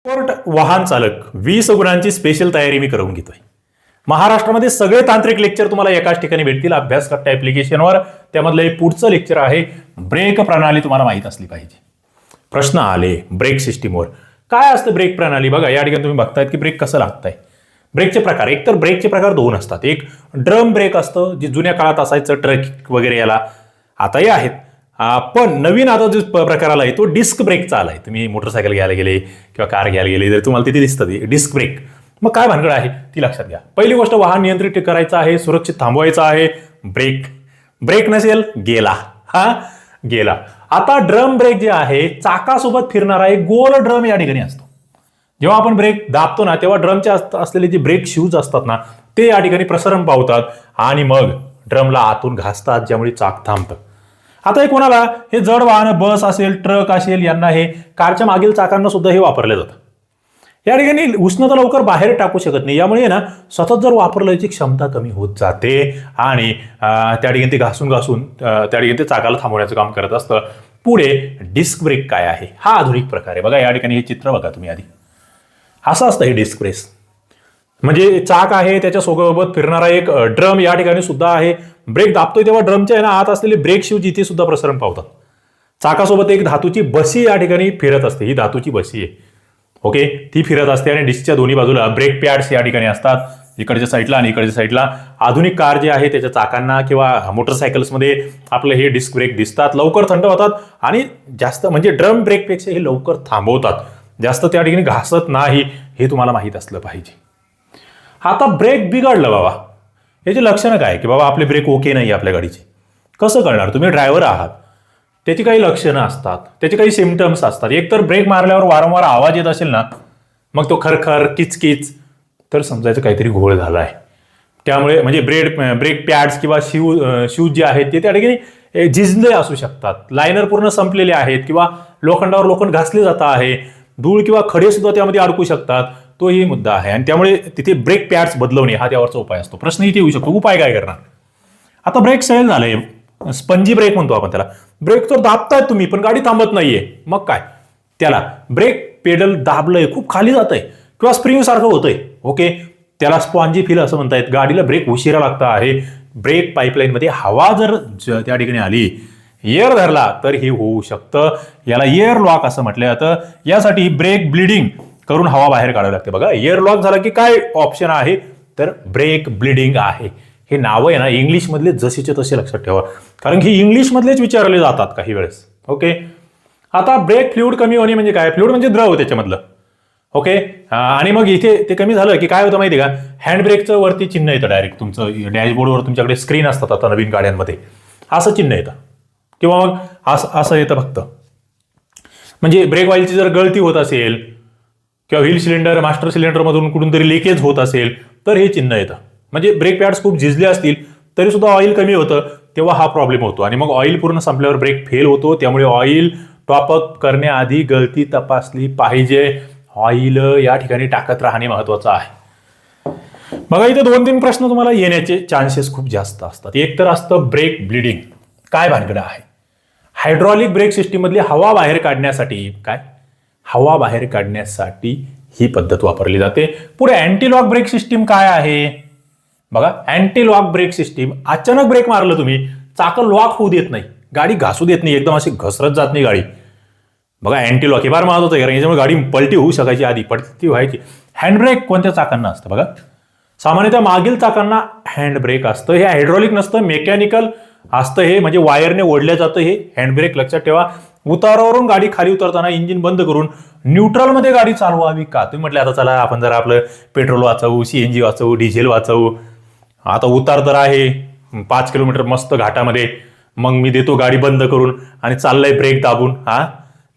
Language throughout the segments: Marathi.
एक्सपोर्ट वाहन चालक 20 गुणांची स्पेशल तयारी मी करून घेतोय. महाराष्ट्रामध्ये सगळे तांत्रिक लेक्चर तुम्हाला एकाच ठिकाणी भेटतील अभ्यास कट्टा ऍप्लिकेशनवर. त्यामधलं एक पुढचं लेक्चर आहे ब्रेक प्रणाली तुम्हाला माहित असली पाहिजे. प्रश्न आले ब्रेक सिस्टीमवर. काय असतं ब्रेक प्रणाली? बघा या ठिकाणी तुम्ही बघतायत की ब्रेक कसं लागतंय. ब्रेकचे प्रकार, एक तर ब्रेकचे प्रकार दोन असतात. एक ड्रम ब्रेक असतं जे जुन्या काळात असायचं, ट्रक वगैरे याला, आताही आहेत. पण नवीन आता जो प्रकार आलाय तो डिस्क ब्रेकचा आलाय. तुम्ही मोटरसायकल घ्यायला गेले किंवा कार घ्यायला गेले तर तुम्हाला तिथे दिसतं डिस्क ब्रेक. मग काय भानगड आहे ती लक्षात घ्या. पहिली गोष्ट, वाहन नियंत्रित करायचं आहे, सुरक्षित थांबवायचं आहे. ब्रेक नसेल गेला, गेला. आता ड्रम ब्रेक जे आहे चाकासोबत फिरणारा एक गोल ड्रम या ठिकाणी असतो. जेव्हा आपण ब्रेक दाबतो ना तेव्हा ड्रमचे असलेले जे ब्रेक शूज असतात ना ते या ठिकाणी प्रसरण पावतात आणि मग ड्रमला आतून घासतात, ज्यामुळे चाक थांबतं. आता हे कोणाला, हे जड वाहन, बस असेल, ट्रक असेल, यांना हे कारच्या मागील चाकांना सुद्धा हे वापरलं जातं. या ठिकाणी उष्णता लवकर बाहेर टाकू शकत नाही, यामुळे ना सतत जर वापरलं याची क्षमता कमी होत जाते आणि त्या ठिकाणी ते घासून त्या ठिकाणी ते चाकाला थांबवण्याचं काम करत असतं. पुढे डिस्क ब्रेक काय आहे, हा आधुनिक प्रकार आहे. बघा या ठिकाणी हे चित्र बघा तुम्ही आधी. असं असतं हे डिस्क ब्रेक, म्हणजे चाक आहे त्याच्या सोबत फिरणारा एक ड्रम या ठिकाणी सुद्धा आहे. ब्रेक दाबतोय तेव्हा ड्रमच्या आहे ना आत असलेले ब्रेक शूज इथे सुद्धा प्रसरण पावतात. चाकासोबत एक धातूची बशी या ठिकाणी फिरत असते, ही धातूची बशी आहे. ओके, ती फिरत असते आणि डिस्कच्या दोन्ही बाजूला ब्रेक पॅड्स या ठिकाणी असतात, इकडच्या साईडला आणि इकडच्या साईडला. आधुनिक कार जे आहे त्याच्या चाकांना किंवा मोटरसायकल्समध्ये आपलं हे डिस्क ब्रेक दिसतात. लवकर थंड होतात आणि जास्त म्हणजे ड्रम ब्रेकपेक्षा हे लवकर थांबवतात, जास्त त्या ठिकाणी घासत नाही, हे तुम्हाला माहीत असलं पाहिजे. आता ब्रेक बिघडलं बाबा, याची लक्षणं काय की बाबा आपले ब्रेक ओके नाही आपल्या गाडीचे. कसं करणार? तुम्ही ड्रायव्हर आहात, त्याची काही लक्षणं असतात, त्याचे काही सिम्पटम्स असतात. एक तर ब्रेक मारल्यावर वारंवार आवाज येत असेल ना, मग तो खरखर किचकिच, तर समजायचं काहीतरी घोळ झाला आहे. त्यामुळे म्हणजे ब्रेक पॅड्स किंवा शूज जे आहेत ते त्या ठिकाणी झिजले असू शकतात, लायनर पूर्ण संपलेले आहेत किंवा लोखंडावर लोखंड घासले जात आहे, धूळ किंवा खडे सुद्धा त्यामध्ये अडकू शकतात. तोही मुद्दा आहे आणि त्यामुळे तिथे ब्रेक पॅड्स बदलवणे हा त्यावरचा उपाय असतो. प्रश्न इथे येऊ शकतो, उपाय काय करणार? आता ब्रेक सैल झालंय, स्पंजी ब्रेक म्हणतो आपण त्याला. ब्रेक तर दाबताय तुम्ही पण गाडी थांबत नाहीये, मग काय? त्याला ब्रेक पेडल दाबलंय, खूप खाली जातंय किंवा स्प्रिंग सारखं होतंय. ओके, त्याला स्पॉन्जी फील असं म्हणतायत. गाडीला ब्रेक उशिरा लागता आहे. ब्रेक पाईपलाईन मध्ये हवा जर त्या ठिकाणी आली, एअर धरला तर हे होऊ शकतं. याला एअर लॉक असं म्हटलं जातं. यासाठी ब्रेक ब्लिडिंग करून हवा बाहेर काढावी लागते. बघा एअर लॉक झाला की काय ऑप्शन आहे, तर ब्रेक ब्लिडिंग आहे. हे नाव आहे ना इंग्लिश मधले जसेचे तसे लक्षात ठेवा, कारण की इंग्लिश मधलेच विचारले जातात काही वेळेस. ओके, आता ब्रेक फ्लुइड कमी होणे म्हणजे काय? फ्लुइड म्हणजे द्रव त्याच्यामधलं. ओके, आणि मग इथे ते कमी झालं की काय होतं माहिती का? हँड ब्रेकचं वरती चिन्ह येतं डायरेक्ट. तुमचं डॅशबोर्डवर तुमच्याकडे स्क्रीन असतात आता नवीन गाड्यांमध्ये, असं चिन्ह येतं किंवा मग असं येतं फक्त. म्हणजे ब्रेक ऑइलची जर गळती होत असेल किंवा व्हील सिलेंडर मास्टर सिलेंडर मधून कुठून तरी लिकेज होत असेल तर हे चिन्ह येतं. म्हणजे ब्रेक पॅड्स खूप झिजले असतील तरी सुद्धा ऑइल कमी होतं, तेव्हा हा प्रॉब्लेम होतो. आणि मग ऑइल पूर्ण संपल्यावर ब्रेक फेल होतो. त्यामुळे ऑइल टॉपअप करण्याआधी गळती तपासली पाहिजे. ऑइल या ठिकाणी टाकत राहणे महत्वाचं आहे. बघा इथे 2-3 प्रश्न तुम्हाला येण्याचे चान्सेस खूप जास्त असतात. एक तर असतं ब्रेक ब्लिडिंग. काय भानगड आहे? हायड्रॉलिक ब्रेक सिस्टीम मधली हवा बाहेर काढण्यासाठी हवा बाहेर काढण्यासाठी ही पद्धत वापरली जाते. पुढे अँटी लॉक ब्रेक सिस्टीम काय आहे? बघा अँटी लॉक ब्रेक सिस्टीम, अचानक ब्रेक मारलं तुम्ही, चाकं लॉक होऊ देत नाही, गाडी घासू देत नाही, एकदम अशी घसरत जात नाही गाडी. बघा अँटी लॉक हे फार महत्वाचं आहे, कारण याच्यामुळे गाडी पलटी होऊ शकायची, आधी पलटी व्हायची. हँड ब्रेक कोणत्या चाकांना असतं? बघा सामान्यतः मागील चाकांना हँड ब्रेक असतं. हे हायड्रॉलिक नसतं, मेकॅनिकल असतं. हे म्हणजे वायरने ओढलं जातं हे हँड ब्रेक. लक्षात ठेवा, उतारावरून गाडी खाली उतरताना इंजिन बंद करून न्यूट्रलमध्ये गाडी चालवावी का? तुम्ही म्हटलं आता चला आपण जरा आपलं पेट्रोल वाचवू, CNG वाचवू, डिझेल वाचवू. आता उतार तर आहे 5 किलोमीटर मस्त घाटामध्ये, मग मी देतो गाडी बंद करून आणि चाललंय ब्रेक दाबून.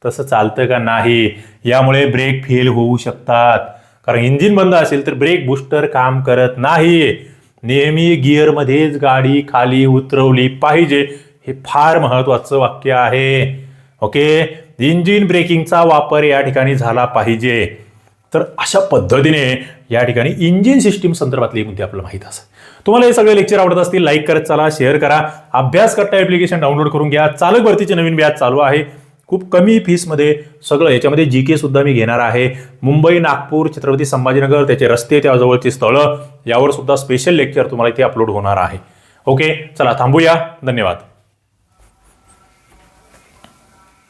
तसं चालतं का? नाही. यामुळे ब्रेक फेल होऊ शकतात, कारण इंजिन बंद असेल तर ब्रेक बूस्टर काम करत नाही. नेहमी गिअरमध्येच गाडी खाली उतरवली पाहिजे, हे फार महत्वाचं वाक्य आहे. ओके, इंजिन ब्रेकिंगचा वापर या ठिकाणी झाला पाहिजे. तर अशा पद्धतीने या ठिकाणी इंजिन सिस्टीम संदर्भातले मुद्दे आपल्याला माहित असतात. तुम्हाला हे सगळे लेक्चर आवडत असतील लाईक करत चला, शेअर करा. अभ्यास कट्टा ऍप्लिकेशन डाउनलोड करून घ्या. चालक भरतीचे नवीन बॅच चालू आहे. खूप कमी फीसमध्ये सगळं याच्यामध्ये GK सुद्धा मी घेणार आहे. मुंबई, नागपूर, छत्रपती संभाजीनगर, त्याचे रस्ते, त्याजवळची स्थळं, यावर सुद्धा स्पेशल लेक्चर तुम्हाला इथे अपलोड होणार आहे. ओके, चला थांबूया. धन्यवाद.